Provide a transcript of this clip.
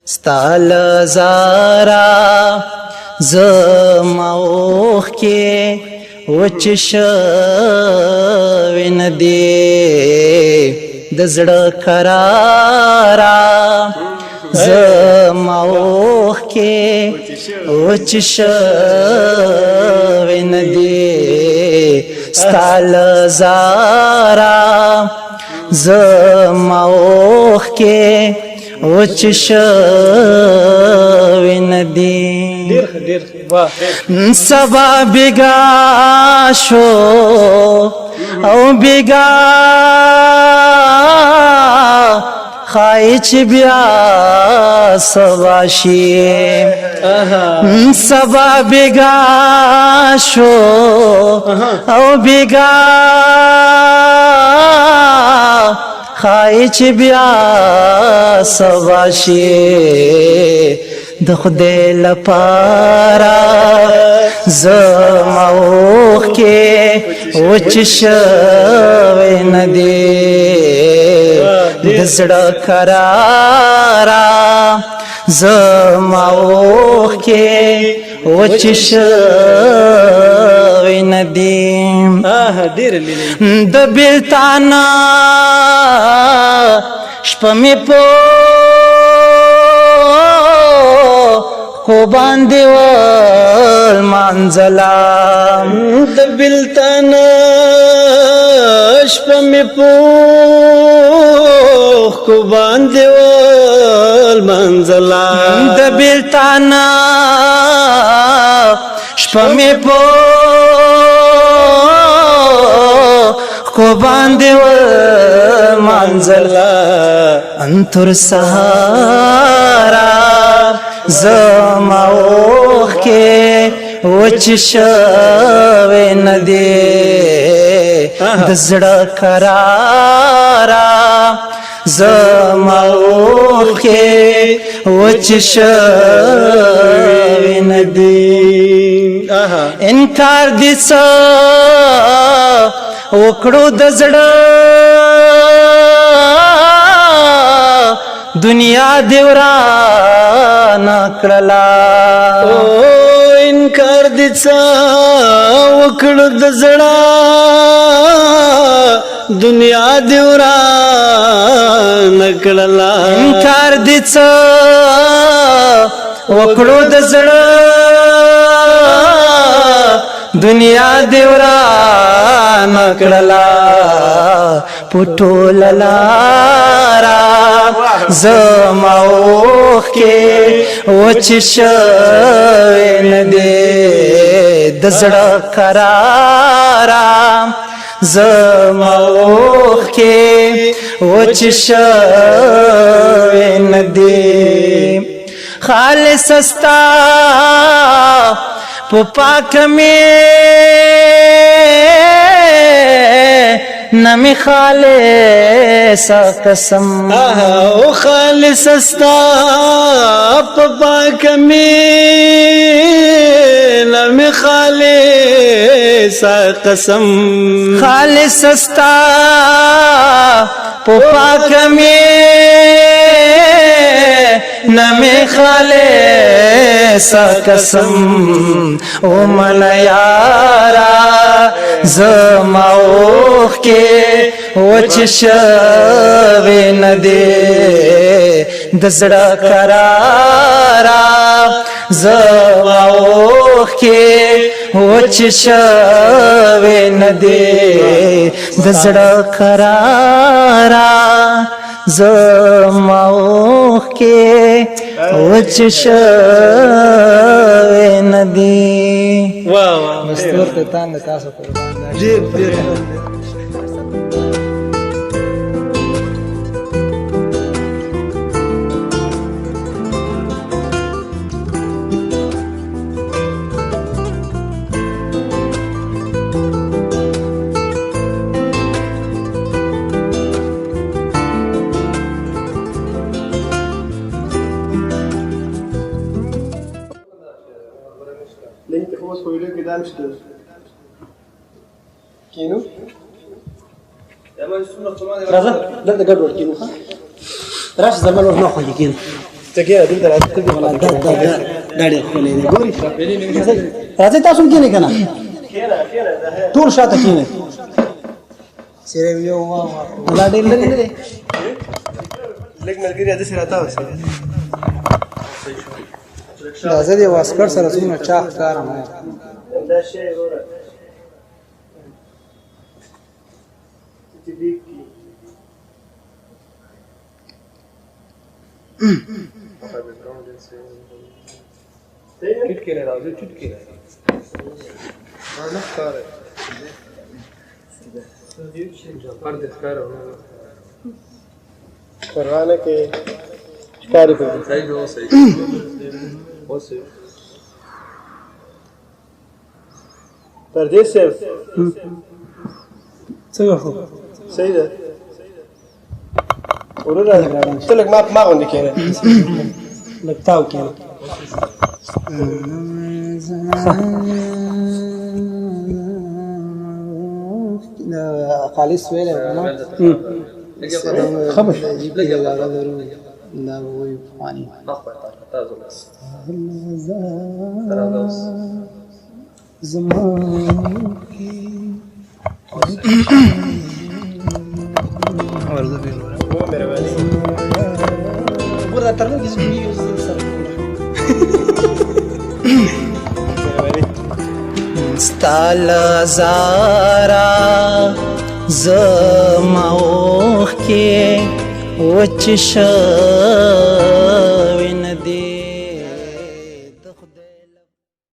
ستال زارا زماوخ کې وچ شوی ندی د زړه قرارا زماوخ کې وچ شوی ندی ستال زارا زماوخ کې وچ شوی ندی سبا بیگا شو او بیگا خای چې بیا سبا شي سبا بیگا شو او بیگا خای چې بیا سبا شي د خدای لپاره زماوخ کې وچ شوی ندی د زړه قرارا زماوخ کې وچ شوی ندی د بیلتانا شپه مې په کو باندې ول منزلا د بلتان شپه مې په کو باندې ول منزلا د بلتان شپه مې په کو باندې ول منزلا انتر سهارا زماوخ کې وچ شوی ندی د زړه قرارا زماوخ کې وچ شوی ندی انکار دې څه وکړو د زړه دنیا دیوران کړلا او انکار دې څه وکړو د زړه دنیا دیوران کړلا انکار دې څه وکړو د زړه دنیا دیوران کړلا پټول لارا زماوخ کې وچ شوی ندی د زړه قرارا زماوخ کې وچ شوی ندی خالص استا په پاک می نمی خالص قسم او خالص استا په پاک می نمی خالص قسم خالص استا په پاک می نمی خالص قسم او من یارا زماوخ کې وچ شوی ندی د زړه قرارا زماوخ کې وچ شوی ندی د زړه قرارا زماوخ کې وچ شوی ندی واو مستور ته تان تاسو قربان ډیر ډیر لينك خلاص فويلو كده مش كده كينو راځه دلته ګډوډ کینو ښه راشه زما ور نه خوږی کینو ته دلته راځه ډاډه خپلې دي ګوري راځي تاسو کې نه کنه ټول شاته کې نه سره یو ما دا ډېر لري نه لږ ملګری د سره راځه راځه دی واسکر سره څومره چاخ کار نه دا شی وره چې دې کی چټکی نه راځي چټکی نه نه کار پر دې کار پروانه کې ښکاری په صحیح جو صحیح او صحیح پردیس صاحب څنګه خو صحیح ده ورته ته لږ ما غونډه کړې لګتاو کې خالص ویل نو خمش دا وی فانی زمان ګور تر نو کیسه دی ستال زارا زماوخ کې وچ شوین